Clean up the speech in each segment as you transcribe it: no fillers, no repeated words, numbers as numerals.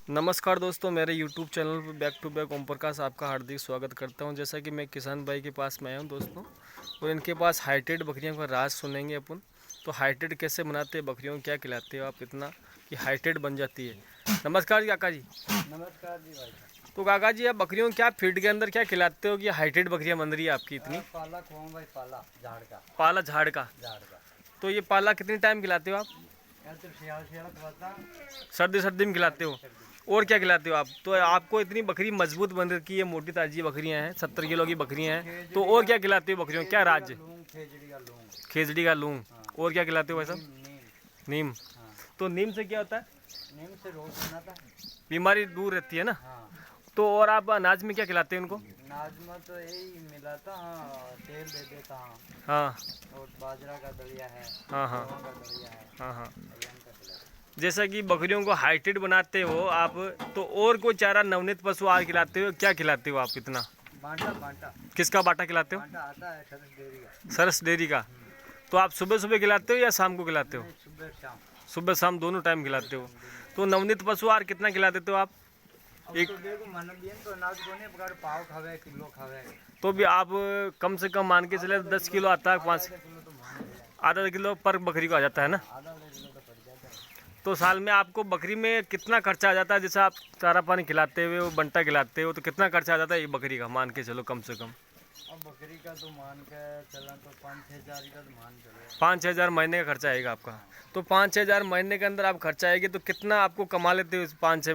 नमस्कार दोस्तों, मेरे YouTube चैनल पर back to back Om Prakash आपका हार्दिक स्वागत करता हूं। जैसा कि मैं किसान भाई के पास में आया हूं दोस्तों, और इनके पास हाइटेड बकरियों का राज सुनेंगे अपन। तो हाइटेड कैसे बनाते हैं, बकरियों को क्या खिलाते हो आप इतना कि हाइटेड बन जाती है। नमस्कार जी काका जी। नमस्कार जी भाई साहब। तो काका जी, आप बकरियों को क्या फीड के अंदर क्या खिलाते हो कि हाइटेड बकरियाँ बन रही है आपकी इतनी। पाला खुआऊं भाई, पाला झाड़ का। पाला झाड़ का। तो ये पाला कितने टाइम खिलाते हो आप। यार तो सियाल सियाल खवाता, सर्दी सर्दी में खिलाते हो। सर्दी। और क्या खिलाते हो आप। तो आपको इतनी बकरी मजबूत बन रखी है, मोटी ताजी बकरियां हैं, 70 किलो की बकरियां हैं। तो और क्या खिलाते हो बकरियों को, क्या राज्य। खेजड़ी का लूंग। खेजड़ी का लूंग। हाँ। और क्या खिलाते हो भाई साहब। नीम। नीम। हाँ। तो नीम से क्या होता है। नीम से रोग बनाता है। बीमारी दूर रहती है ना। हाँ। तो और आप अनाज में क्या खिलाते हैं उनको। नाज में तो यही मिलाता, हाँ तेल दे देता हाँ। हाँ और बाजरा का दलिया है। हाँ हाँ गेहूं का दलिया है। हाँ हाँ। अयन का खिलाता। जैसा कि बकरियों को हाइटेड बनाते हो आप, तो और कोई चारा नवनीत पशु आहार खिलाते हो, क्या खिलाते हो आप इतना। बांटा बांटा। किसका बाटा खिलाते हो। बांटा आता है सरस डेयरी का। सरस डेयरी का। तो आप सुबह सुबह खिलाते हो या शाम को खिलाते हो। नहीं, सुबह शाम। सुबह शाम दोनों टाइम खिलाते हो। तो नवनीत पशु आहार कितना खिला देते हो आप। अब एक तो देखो मन बियन तो अनाज कोने पकड़ पाव खावे, किलो खावे। तो भी आप कम से कम मान के चले 10 किलो आता है, 5 आधा किलो तो मान लिया। आधा किलो पर बकरी को आ जाता है ना। आधा किलो तो पड़ जाता है। तो साल में आपको बकरी में कितना खर्चा आ जाता है। जैसे आप चारा पानी खिलाते हुए वो बंटा खिलाते हो, तो कितना खर्चा आ जाता है एक बकरी का, मान के चलो कम से कम। अब बकरी का तो मान के चला तो 5-6 हजार का तो मान चले। 5-6 हज़ार महीने का खर्चा आएगा आपका। तो 5-6 हज़ार महीने के अंदर आप खर्चा आएगी, तो कितना आपको कमा लेते हो इस 5-6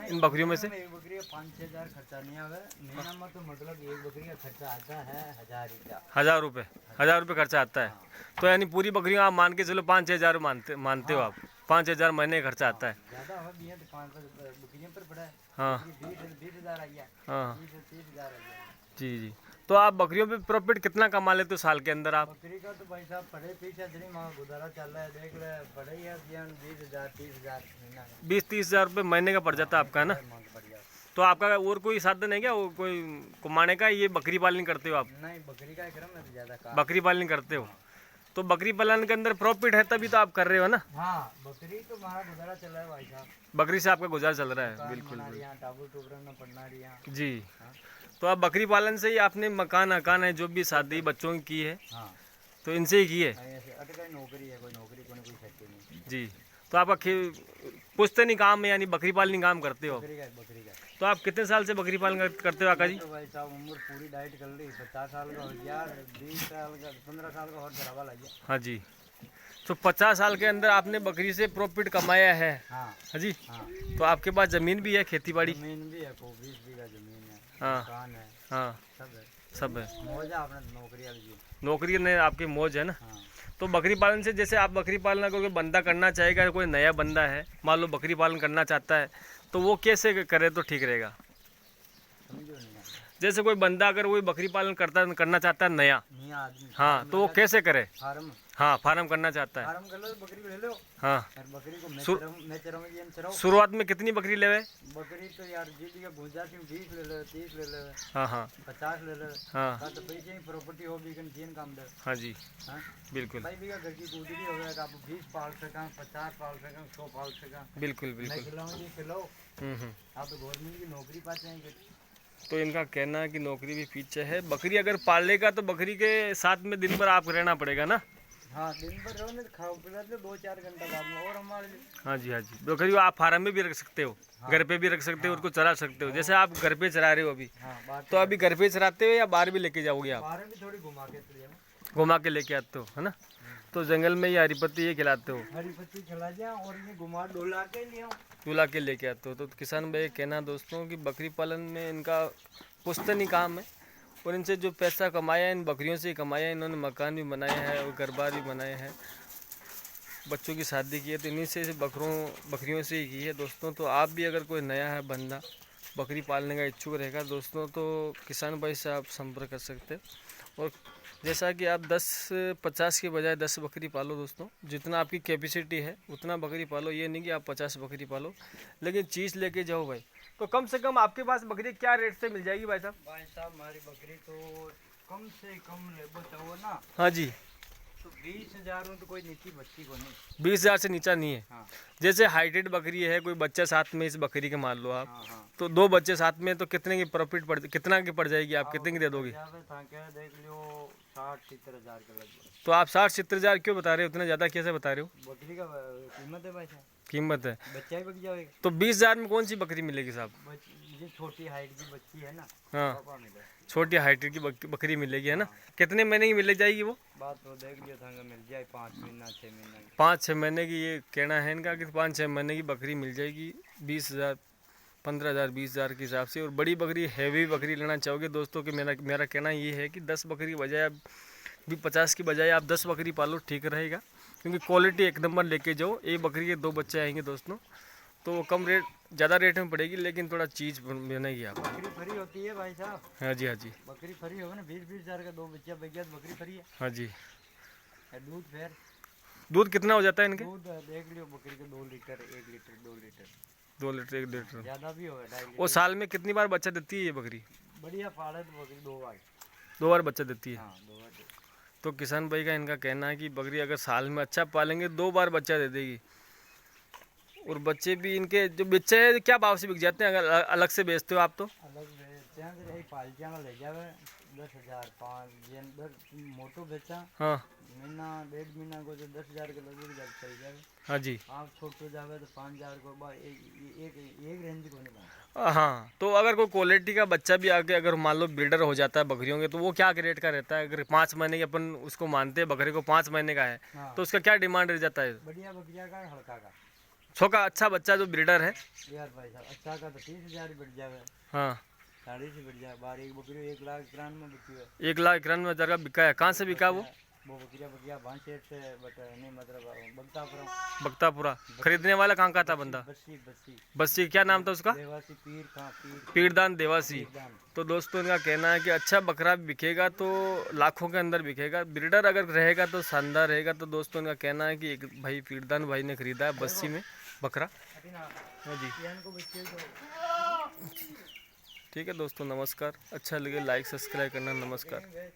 इन बकरियों में से। एक बकरी का 5-6 हजार खर्चा नहीं आवे। महीना में तो मतलब एक बकरी का खर्चा आता है 1000 रुपया। 1,000 रुपये खर्चा आता है। तो यानी पूरी बकरियों आप मान के चलो 5-6 हज़ार मानते हो आप। 5-6 हज़ार महीने का खर्चा आता है। ज्यादा हो दिया तो 5 बकरियों पर पड़ा है। हाँ 20 हजार आ गया। हाँ 20 से 30 हजार आ गया। जी जी। तो आप बकरियों पे प्रॉफिट कितना कमा लेते हो साल के अंदर आप। बकरी का तो भाई साहब पढ़े पीछे इतनी माँ गुजारा चल रहा है, देख ले पढ़े ही है 20 हजार 30 हजार महीना का। 20-30 हज़ार रुपये महीने का पड़ जाता है आपका, है ना। मांग पड़ जाता। तो आपका और कोई साधन है क्या, वो कोई कमाने का, ये बकरी पालन करते हो आप। नहीं, बकरी का क्रम है तो ज्यादा का। बकरी पालन करते हो, तो बकरी पालन के अंदर प्रॉफिट है तभी तो आप कर रहे हो ना। हाँ, बकरी तो हमारा गुजारा चल रहा है भाई साहब। बकरी से आपका गुजारा चल रहा है। दुकान बिल्कुल बना रही बिल्कुल है, टाबू टोकरा में पढ़ना रही है। जी। हाँ। तो आप बकरी पालन से ही आपने मकान अकान है जो भी शादी बच्चों की है, हाँ। तो इनसे ही की है। ऐसे अटका नौकरी है, कोई नौकरी कोई सकती नहीं। जी। तो आपका पुश्तैनी काम है, यानी बकरी पालन काम करते हो। बकरी का। तो आप कितने साल से बकरी पालन करते हो आका जी। तो भाई साहब उम्र पूरी डाइट कर ली, 50 साल का हो गया, 20 साल का 15 साल का और धरावा लग गया। हाँ जी। तो 50 साल के अंदर आपने बकरी से प्रॉफिट कमाया है। हाँ। हाँ जी। हाँ। तो आपके पास जमीन भी है, खेती बाड़ी। जमीन भी है, 20 बीघा जमीन है। हाँ। दुकान है। हाँ सब है। सब है। मौज है अपना, नौकरी वाली जी। नौकरी ने आपकी मौज है ना। हाँ। तो बकरी पालन से, जैसे आप बकरी पालन अगर कोई बंदा करना चाहेगा, कोई नया बंदा है मान लो बकरी पालन करना चाहता है, तो वो कैसे करे तो ठीक रहेगा। समझो नहीं है। जैसे कोई बंदा अगर कोई बकरी पालन करना चाहता है नया, मियाँ आदमी। हाँ, तो वो कैसे करे। फार्म। हाँ, फार्म करना चाहता है। फार्म कर लो, बकरी को ले लो। हाँ। यार बकरी को सु- मैं चराऊंगी, हम चराओ। शुरुआत में कितनी बकरी लेवे। बकरी तो यार जी का गुंजाइश में 20 ले लो, 30 ले लो, हाँ हाँ 50 ले लो। हाँ तो पैसे ही प्रॉपर्टी होगी कि तीन काम दे। हाँ जी हाँ। बिल्कुल भाई बीघा घर की कूदरी हो गया, आप 20 पाल सका, 50 पाल सका, 100 पाल सका। बिल्कुल मैं बिल्कुल। खिलाऊंगी, खिलाओ। हम्म। आप तो गवर्नमेंट की नौकरी पाते हैं। तो इनका कहना है कि नौकरी भी पीछे है। बकरी अगर पालेगा तो बकरी के साथ में दिन भर आप रहना पड़ेगा ना। हाँ, दिन भर रहो, नहीं खाओ पिला दो 2-4 घंटा बाद में और हमारे लिए। हाँ जी हाँ जी। बकरी को आप फार्म में भी रख सकते हो, हाँ। घर पे भी रख सकते हो, उसको चरा सकते हो। जैसे आप घर पे चरा रहे हो अभी, हाँ, बात तो अभी घर पे चराते हो या बाहर भी लेके जाओगे आप। बाहर भी थोड़ी घुमा के चले जाओ। घुमा के लेके आते हो, है ना। तो जंगल में ये हरी पत्ती ये खिलाते हो, हरी पत्ती खिला दिया और ये घुमा डोला के लिए। तुला के लेके आते हो। तो किसान भाई कहना दोस्तों कि बकरी पालन में इनका पुश्तैनी काम है, और इनसे जो पैसा कमाया है इन बकरियों से ही कमाया है। इन्होंने मकान भी बनाए हैं और घर बार भी बनाए हैं, बच्चों की शादी की है, तो इन्हीं से बकरियों से ही की है दोस्तों। तो आप भी अगर कोई नया है बंदा बकरी पालने का इच्छुक रहेगा दोस्तों, तो किसान भाई से आप संपर्क कर सकते हैं। और जैसा कि आप 10-50 के बजाय 10 बकरी पालो दोस्तों, जितना आपकी कैपेसिटी है उतना बकरी पालो। ये नहीं कि आप 50 बकरी पालो, लेकिन चीज़ लेके जाओ भाई। तो कम से कम आपके पास बकरी क्या रेट से मिल जाएगी भाई साहब। भाई साहब हमारी बकरी तो कम से कम ले बताओ ना। हाँ जी। तो 20,000 में तो कोई नीति बच्ची को नहीं। 20,000 से नीचा नहीं है। हाँ जैसे हाइटेड बकरी है, कोई बच्चा साथ में इस बकरी के मान लो आप, हाँ हाँ। तो 2 बच्चे साथ में तो कितने की प्रॉफिट कितना की पड़ जाएगी, आप कितने की दे दोगे? देख लियो 60-70 हज़ार के लगभग। तो आप 60-70 हज़ार क्यों बता रहे हो, उतना ज़्यादा कैसे बता रहे हो? बकरी का कीमत है भाई साहब, कीमत है बच्चा ही बक जाएगा। तो 20,000 में कौन सी बकरी मिलेगी साहब? ये छोटी हाइट की बच्ची है ना, हाँ, पापा मिले। छोटी हाइट की बकरी मिलेगी है ना। कितने महीने की मिल जाएगी वो? बात तो देख लियो था, मिल जाए 5 महीना 6 महीना की। 5-6 महीने की ये कहना है इनका कि 5-6 महीने की बकरी मिल जाएगी 20,000, 15,000, 20,000 के हिसाब से। और बड़ी बकरी, हैवी बकरी लेना चाहोगे दोस्तों कि मेरा कहना ये है कि 10 बकरी की बजाय आप भी 50 की बजाय आप 10 बकरी पालो, ठीक रहेगा। क्योंकि क्वालिटी एक नंबर लेके जाओ। एक बकरी के 2 बच्चे आएंगे दोस्तों, तो कम रेट, ज़्यादा रेट में पड़ेगी, लेकिन थोड़ा चीज़ बनेगी आप। बकरी फ्री होती है भाई साहब। हाँ जी, हाँ जी, बकरी फ्री होगा ना, 20-20 हज़ार का 2 बच्चा बच गया तो बकरी फ्री है। हाँ जी। दूध फिर दूध कितना हो जाता है इनके? दूध देख लियो, बकरी के 2 litre 1 litre 2 litre 2 litre 1 litre. ज़्यादा भी होगा 2.5 वो लीटर। साल में कितनी बार बच्चा देती है ये बकरी? बढ़िया फाड़ है तो बकरी 2 बार। 2 बार बच्चा देती है। हाँ 2 बार। तो किसान भाई का इनका कहना है कि बकरी अगर साल में अच्छा पालेंगे 2 बार बच्चा दे देगी। और बच्चे भी इनके जो बच्चे हैं क्या भाव से बिक जाते हैं अगर अलग से बेचते हो आप? तो अलग बेचते हैं तो यही पालटियाँ में ले जावे 10,000 5 मोटो बेचा। हाँ महीना 1.5 महीना को तो 10,000 के लगभग जब चल जावे। हाँ जी, आप छोटो जावे तो 5,000 को बाद एक रेंज को नहीं पाता। हाँ। तो अगर कोई क्वालिटी का बच्चा भी आके अगर मान लो ब्रीडर हो जाता है बकरियों के, तो वो क्या रेट का रहता है? अगर 5 महीने की अपन उसको मानते हैं, बकरी को 5 महीने का है, हाँ। तो उसका क्या डिमांड रह जाता है? बढ़िया बकरिया का हल्का का छोका अच्छा बच्चा जो ब्रीडर है यार भाई साहब, अच्छा का तो 30,000 ही बढ़ जावे। हाँ, 40 ही बढ़ जाए। बाहर एक बकरी 1,91,000 बिकी है। 1,91,000 का बिका है। कहाँ से बिका वो? वो बकरिया भांसेट से, बट नहीं मतलब बगतापुरम। बख्तापुरा। खरीदने वाला कहाँ का था बंदा? बस्सी बस्सी बस्सी, क्या नाम था उसका? देवासी पीर खां पीर पीरदान देवासी। पीरदान। तो दोस्तों इनका कहना है कि अच्छा बकरा बिकेगा तो लाखों के अंदर बिकेगा, ब्रीडर अगर रहेगा तो शानदार रहेगा। तो दोस्तों इनका कहना है कि एक भाई पीरदान भाई ने खरीदा है बस्सी में बकरा। हाँ जी, ठीक है दोस्तों, नमस्कार। अच्छा लगे लाइक सब्सक्राइब करना, नमस्कार।